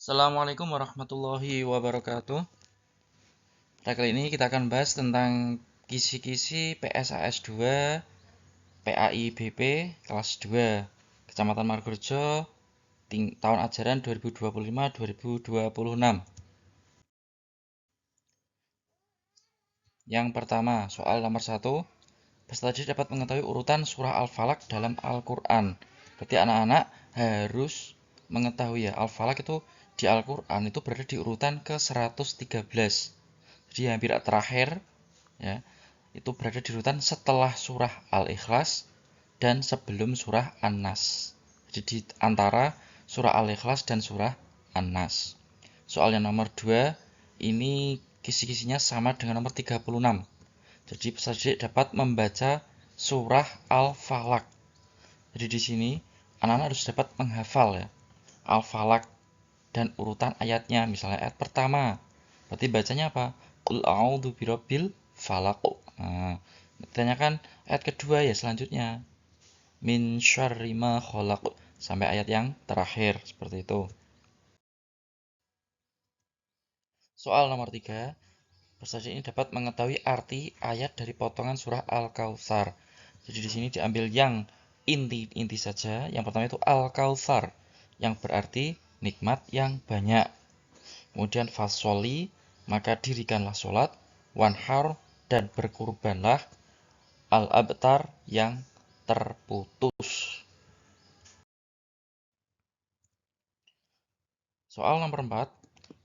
Assalamualaikum warahmatullahi wabarakatuh. Pada kali ini kita akan bahas tentang kisi-kisi PSAS 2 PAIBP kelas 2 Kecamatan Margorejo tahun ajaran 2025-2026. Yang pertama, soal nomor 1. Peserta didik dapat mengetahui urutan surah Al-Falaq dalam Al-Quran. Berarti anak-anak harus mengetahui ya, Al-Falaq itu di Al-Quran itu berada di urutan ke-113. Jadi hampir terakhir ya, itu berada di urutan setelah surah Al-Ikhlas dan sebelum surah An-Nas. Jadi di antara surah Al-Ikhlas dan surah An-Nas. Soal yang nomor 2 ini kisi-kisinya sama dengan nomor 36. Jadi peserta didik dapat membaca surah Al-Falaq. Jadi di sini anak-anak harus dapat menghafal ya Al-Falaq dan urutan ayatnya. Misalnya ayat pertama, berarti bacanya apa? Qul a'udzu birabbil falaq. Nah, ditanyakan ayat kedua ya selanjutnya. Min syarri ma khalaq sampai ayat yang terakhir seperti itu. Soal nomor 3. Peserta ini dapat mengetahui arti ayat dari potongan surah Al-Kautsar. Jadi di sini diambil yang inti-inti saja. Yang pertama itu Al-Kautsar, yang berarti nikmat yang banyak. Kemudian fasoli, maka dirikanlah sholat, wanhar, dan berkurbanlah, al-abtar, yang terputus. Soal nomor 4,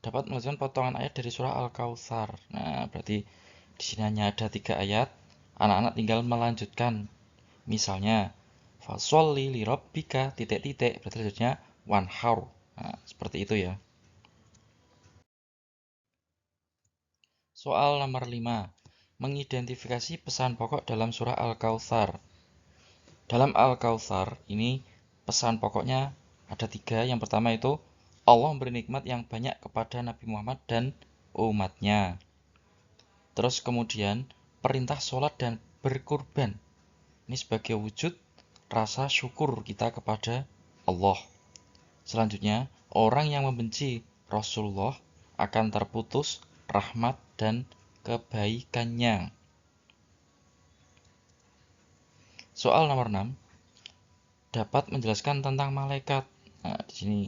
dapat melanjutkan potongan ayat dari surah Al-Kautsar. Nah, berarti di sini hanya ada 3 ayat. Anak-anak tinggal melanjutkan. Misalnya, fasholli li rabbika titik-titik, berarti lanjutnya wanhar. Nah, seperti itu ya. Soal nomor 5, mengidentifikasi pesan pokok dalam surah Al-Kautsar. Dalam Al-Kautsar ini pesan pokoknya ada 3. Yang pertama itu Allah memberi nikmat yang banyak kepada Nabi Muhammad dan umatnya. Terus kemudian perintah sholat dan berkurban. Ini sebagai wujud rasa syukur kita kepada Allah. Selanjutnya, orang yang membenci Rasulullah akan terputus rahmat dan kebaikannya. Soal nomor 6, dapat menjelaskan tentang malaikat. Nah, di sini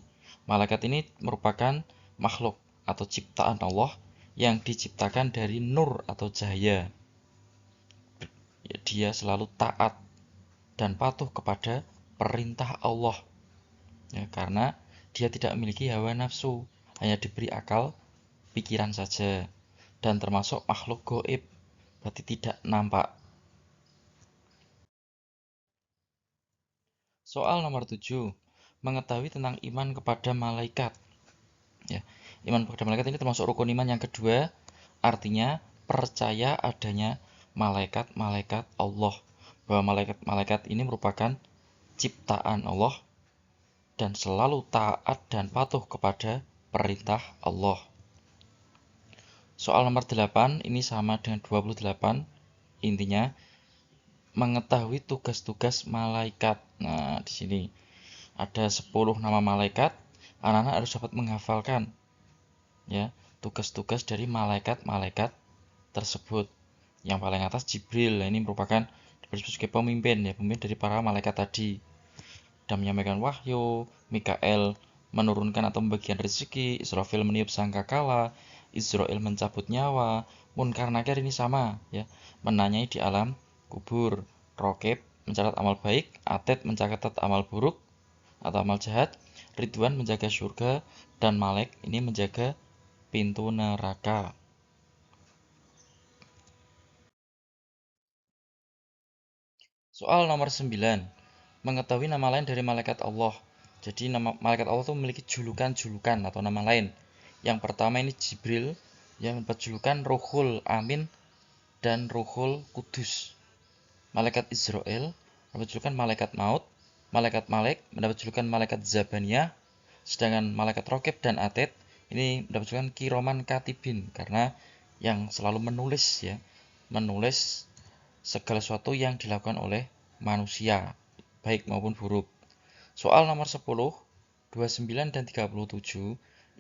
malaikat ini merupakan makhluk atau ciptaan Allah yang diciptakan dari nur atau cahaya. Dia selalu taat dan patuh kepada perintah Allah. Ya, karena dia tidak memiliki hawa nafsu, hanya diberi akal pikiran saja, dan termasuk makhluk goib, berarti tidak nampak. Soal nomor 7, mengetahui tentang iman kepada malaikat. Ya, iman kepada malaikat ini termasuk rukun iman yang kedua, artinya percaya adanya malaikat-malaikat Allah, bahwa malaikat-malaikat ini merupakan ciptaan Allah dan selalu taat dan patuh kepada perintah Allah. Soal nomor 8 ini sama dengan 28, intinya mengetahui tugas-tugas malaikat. Nah, di sini ada 10 nama malaikat. Anak-anak harus dapat menghafalkan ya tugas-tugas dari malaikat-malaikat tersebut. Yang paling atas Jibril. Nah, ini merupakan disebut sebagai pemimpin ya, pemimpin dari para malaikat tadi. Dan menyampaikan wahyu, Mikael menurunkan atau membagikan rezeki, Israfil meniup sangkakala, Israel mencabut nyawa, Munkar Nakir ini sama ya, menanyai di alam kubur, Rokib mencatat amal baik, Atet mencatat amal buruk atau amal jahat, Ridwan menjaga surga, dan Malek ini menjaga pintu neraka. Soal nomor 9, mengetahui nama lain dari malaikat Allah. Jadi nama malaikat Allah itu memiliki julukan-julukan atau nama lain. Yang pertama ini Jibril yang mendapat julukan Ruhul Amin dan Ruhul Kudus. Malaikat Israel mendapat julukan malaikat maut. Malaikat Malek mendapat julukan malaikat Zabaniyah. Sedangkan malaikat Rokib dan Atet ini mendapat julukan Kiroman Katibin karena yang selalu menulis ya, menulis segala sesuatu yang dilakukan oleh manusia, baik maupun buruk. Soal nomor 10, 29 dan 37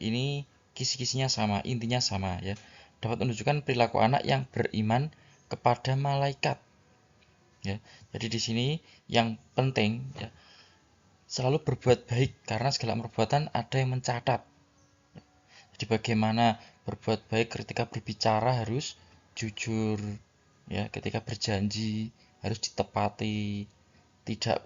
ini kisi-kisinya sama, intinya sama ya. Dapat menunjukkan perilaku anak yang beriman kepada malaikat. Ya. Jadi di sini yang penting ya, selalu berbuat baik karena segala perbuatan ada yang mencatat. Jadi bagaimana berbuat baik ketika berbicara harus jujur ya, ketika berjanji harus ditepati, tidak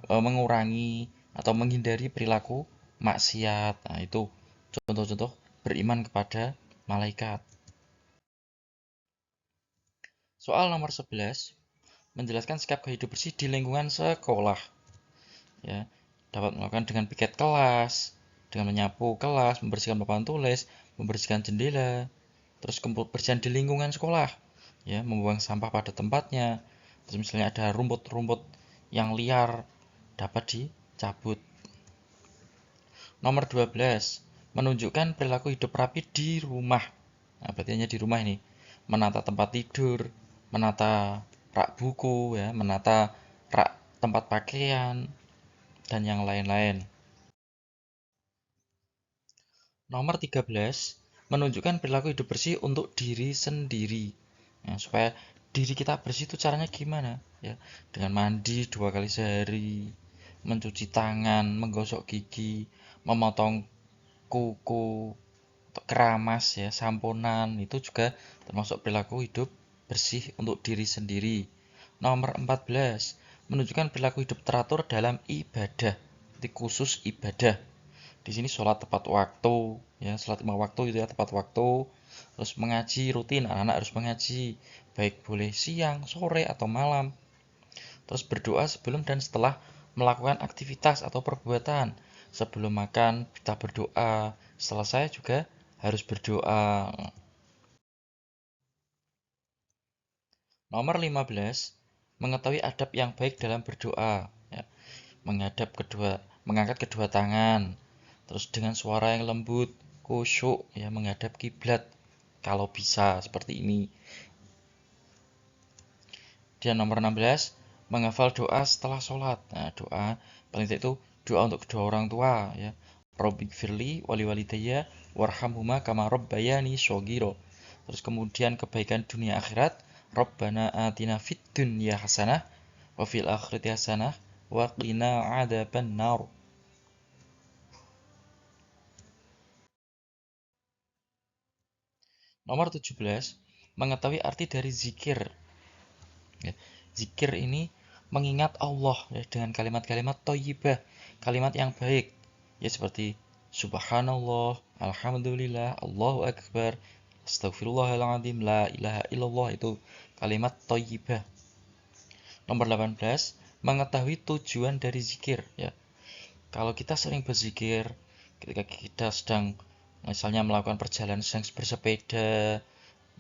mengurangi atau menghindari perilaku maksiat. Nah, itu contoh-contoh beriman kepada malaikat. Soal nomor 11 menjelaskan sikap gaya hidup bersih di lingkungan sekolah. Ya, dapat melakukan dengan piket kelas, dengan menyapu kelas, membersihkan papan tulis, membersihkan jendela, terus kebersihan di lingkungan sekolah, ya, membuang sampah pada tempatnya. Terus misalnya ada rumput-rumput yang liar dapat dicabut. Nomor 12, menunjukkan perilaku hidup rapi di rumah. Nah, berarti hanya di rumah ini. Menata tempat tidur, menata rak buku, ya, menata rak tempat pakaian, dan yang lain-lain. Nomor 13, menunjukkan perilaku hidup bersih untuk diri sendiri. Nah, supaya diri kita bersih itu caranya gimana? Ya, dengan mandi 2 kali sehari, mencuci tangan, menggosok gigi, memotong kuku, keramas ya, samponan, itu juga termasuk perilaku hidup bersih untuk diri sendiri. Nomor 14, menunjukkan perilaku hidup teratur dalam ibadah. Jadi khusus ibadah. Di sini sholat tepat waktu, ya, sholat 5 waktu itu ya, tepat waktu. Terus mengaji rutin, anak-anak harus mengaji, baik boleh siang, sore, atau malam. Terus berdoa sebelum dan setelah melakukan aktivitas atau perbuatan. Sebelum makan kita berdoa, selesai juga harus berdoa. Nomor 15, mengetahui adab yang baik dalam berdoa. Ya, mengangkat kedua tangan, terus dengan suara yang lembut, khusyuk, ya, menghadap kiblat kalau bisa seperti ini. Dan nomor 16, menghafal doa setelah sholat. Nah, doa paling tidak itu doa untuk kedua orang tua ya. Rabbighfirli wali walidayya warhamhuma kama rabbayani shogiro. Terus kemudian kebaikan dunia akhirat, Rabbana atina fid dunya hasanah wa fil akhirati hasanah wa qina adzabannar. Nomor 17, mengetahui arti dari zikir. Ya, zikir ini mengingat Allah ya, dengan kalimat-kalimat thayyibah, kalimat yang baik. Ya seperti subhanallah, alhamdulillah, Allahu akbar, astagfirullahaladzim, la ilaha illallah, itu kalimat thayyibah. Nomor 18, mengetahui tujuan dari zikir ya. Kalau kita sering berzikir ketika kita sedang misalnya melakukan perjalanan, sedang bersepeda,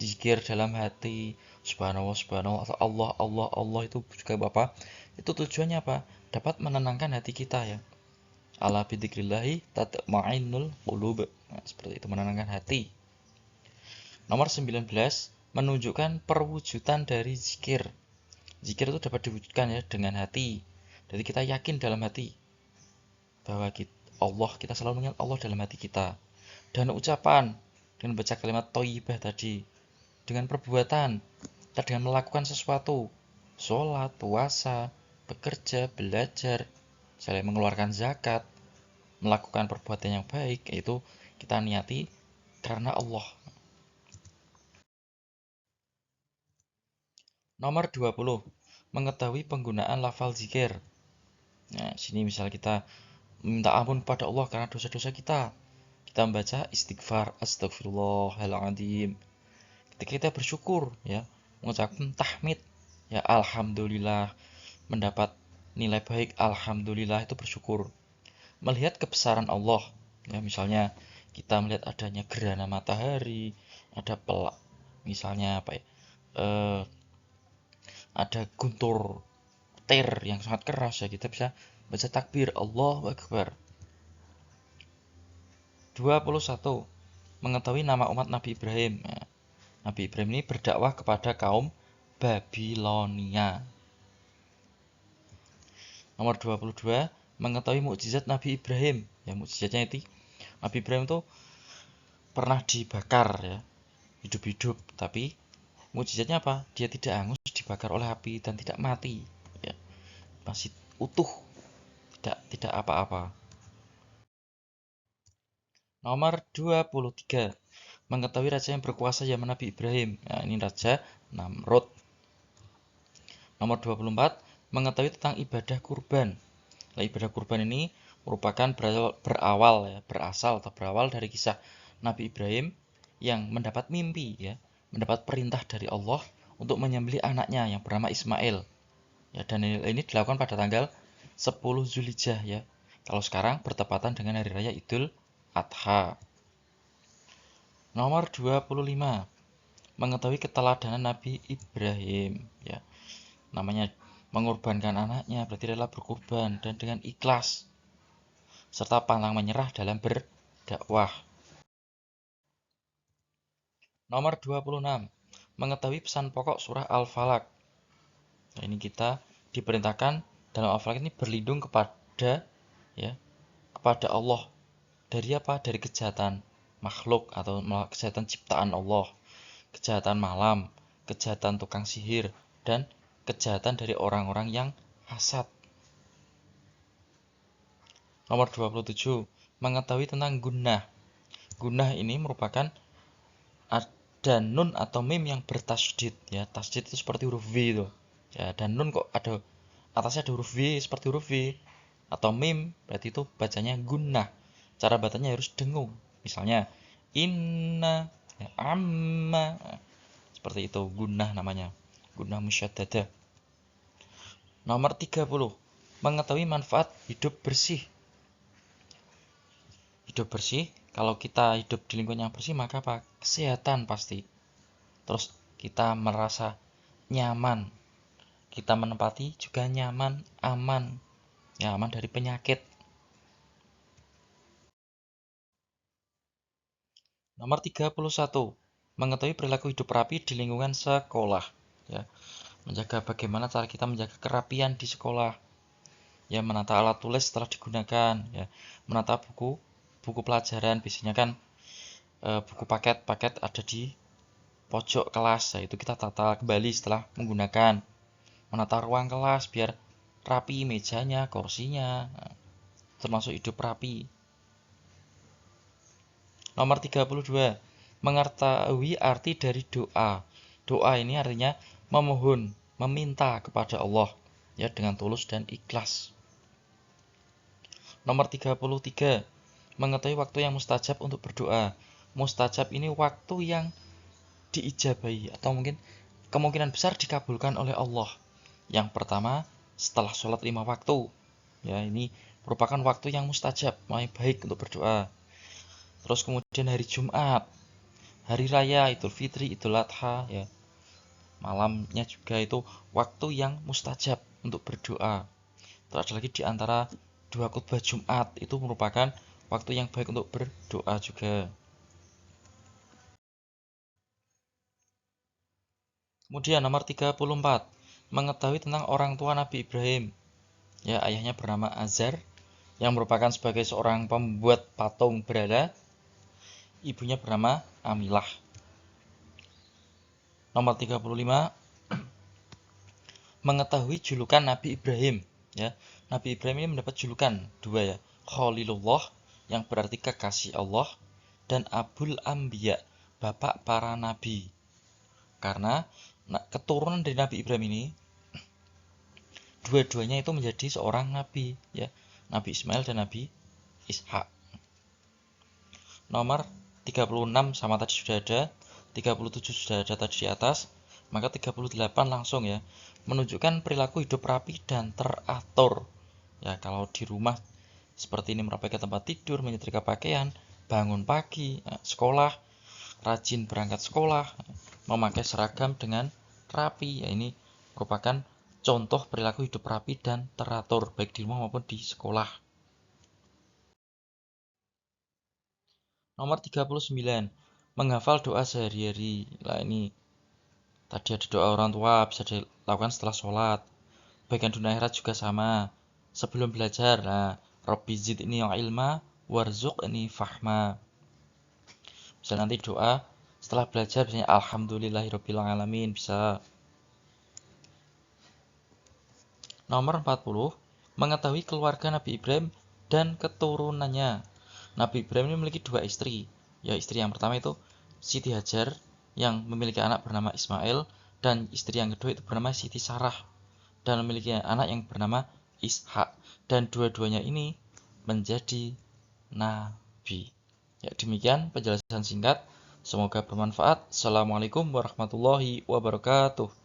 zikir dalam hati, subhanallah subhanallah, atau Allah Allah Allah, itu juga apa? Itu tujuannya apa? Dapat menenangkan hati kita ya. Ala bidzikrillahi tatma'innul qulub. Nah, seperti itu, menenangkan hati. Nomor 19, menunjukkan perwujudan dari zikir. Zikir itu dapat diwujudkan ya dengan hati. Jadi kita yakin dalam hati bahwa kita selalu mengingat Allah dalam hati kita. Dan ucapan dengan baca kalimat thayyibah tadi, dengan perbuatan, kita dengan melakukan sesuatu, sholat, puasa, bekerja, belajar, misalnya mengeluarkan zakat, melakukan perbuatan yang baik, yaitu kita niati karena Allah. Nomor 20, mengetahui penggunaan lafal zikir. Nah, sini misal kita minta ampun kepada Allah karena dosa-dosa kita. Kita membaca istighfar, astagfirullahaladzim. Ketika kita bersyukur, ya, mengucapkan tahmid, ya, alhamdulillah, mendapat nilai baik, alhamdulillah, itu bersyukur. Melihat kebesaran Allah, ya, misalnya kita melihat adanya gerhana matahari, ada pelak, misalnya apa ya, ada guntur petir yang sangat keras, ya, kita bisa baca takbir Allahu Akbar. 21, mengetahui nama umat Nabi Ibrahim. Nah, Nabi Ibrahim ini berdakwah kepada kaum Babilonia. Nomor 22, mengetahui mukjizat Nabi Ibrahim. Ya, mukjizatnya itu Nabi Ibrahim itu pernah dibakar ya, hidup-hidup, tapi mujizatnya apa? Dia tidak hangus dibakar oleh api dan tidak mati ya, masih utuh, tidak apa-apa. Nomor 23, mengetahui raja yang berkuasa zaman Nabi Ibrahim. Nah, ini Raja Namrud. Nomor 24, mengetahui tentang ibadah kurban. Nah, ibadah kurban ini merupakan berawal dari kisah Nabi Ibrahim yang mendapat mimpi ya, mendapat perintah dari Allah untuk menyembelih anaknya yang bernama Ismail. Ya, dan ini dilakukan pada tanggal 10 Zulhijjah ya. Kalau sekarang bertepatan dengan hari raya Idul Adha. Nomor 25, mengetahui keteladanan Nabi Ibrahim ya. Namanya mengorbankan anaknya berarti rela berkorban dan dengan ikhlas serta pantang menyerah dalam berdakwah. Nomor 26, mengetahui pesan pokok surah Al-Falaq. Nah, ini kita diperintahkan dalam Al-Falaq ini berlindung kepada ya, kepada Allah dari apa? Dari kejahatan makhluk atau kejahatan ciptaan Allah, kejahatan malam, kejahatan tukang sihir, dan kejahatan dari orang-orang yang hasad. Nomor 27, mengetahui tentang gunnah. Gunnah ini merupakan ada nun atau mim yang bertasydid ya. Tasydid itu seperti huruf V itu. Ya, dan nun kok ada atasnya ada huruf V seperti huruf V atau mim, berarti itu bacanya gunnah. Cara bacanya harus dengung. Misalnya inna, ya, amma. Seperti itu gunnah namanya. Gunnah musyaddadah. Nomor 30, mengetahui manfaat hidup bersih. Hidup bersih, kalau kita hidup di lingkungan yang bersih maka apa? Kesehatan pasti. Terus kita merasa nyaman. Kita menempati juga nyaman, aman. Ya, aman dari penyakit. Nomor 31, mengetahui perilaku hidup rapi di lingkungan sekolah. Ya, menjaga bagaimana cara kita menjaga kerapian di sekolah. Ya, menata alat tulis setelah digunakan. Ya, menata buku pelajaran. Biasanya kan buku paket ada di pojok kelas, nah itu kita tata kembali setelah menggunakan. Menata ruang kelas biar rapi mejanya, kursinya, termasuk hidup rapi. Nomor 32, mengetahui arti dari doa. Doa ini artinya memohon, meminta kepada Allah ya dengan tulus dan ikhlas. Nomor 33, mengetahui waktu yang mustajab untuk berdoa. Mustajab ini waktu yang diijabahi atau mungkin kemungkinan besar dikabulkan oleh Allah. Yang pertama, setelah sholat 5 waktu. Ya, ini merupakan waktu yang mustajab, yang baik untuk berdoa. Terus kemudian hari Jumat, hari raya Idul Fitri, Idul Adha ya. Malamnya juga itu waktu yang mustajab untuk berdoa. Terus ada lagi di antara dua khutbah Jumat itu merupakan waktu yang baik untuk berdoa juga. Kemudian nomor 34, mengetahui tentang orang tua Nabi Ibrahim. Ya, ayahnya bernama Azar yang merupakan sebagai seorang pembuat patung berhala. Ibunya bernama Amilah. Nomor 35, mengetahui julukan Nabi Ibrahim. Ya, Nabi Ibrahim ini mendapat julukan dua ya, Khalilullah yang berarti kekasih Allah dan Abul Anbiya, bapak para nabi. Karena keturunan dari Nabi Ibrahim ini dua-duanya itu menjadi seorang nabi ya, Nabi Ismail dan Nabi Ishak. Nomor 36 sama tadi sudah ada, 37 sudah ada tadi di atas, maka 38 langsung ya, menunjukkan perilaku hidup rapi dan teratur. Ya, kalau di rumah seperti ini merapikan tempat tidur, menyetrika pakaian, bangun pagi, sekolah, rajin berangkat sekolah, memakai seragam dengan rapi. Ya, ini merupakan contoh perilaku hidup rapi dan teratur baik di rumah maupun di sekolah. Nomor 39, menghafal doa sehari-hari. Nah, ini tadi ada doa orang tua bisa dilakukan setelah sholat. Bagian dunia akhirat juga sama. Sebelum belajar, nah, Rabbi zidni ilma warzuqni fahma. Bisa nanti doa setelah belajar misalnya alhamdulillahirabbil alamin bisa. Nomor 40, mengetahui keluarga Nabi Ibrahim dan keturunannya. Nabi Ibrahim ini memiliki 2 istri. Ya, istri yang pertama itu Siti Hajar yang memiliki anak bernama Ismail, dan istri yang kedua itu bernama Siti Sarah dan memiliki anak yang bernama Ishak. Dan dua-duanya ini menjadi nabi. Ya, demikian penjelasan singkat. Semoga bermanfaat. Assalamualaikum warahmatullahi wabarakatuh.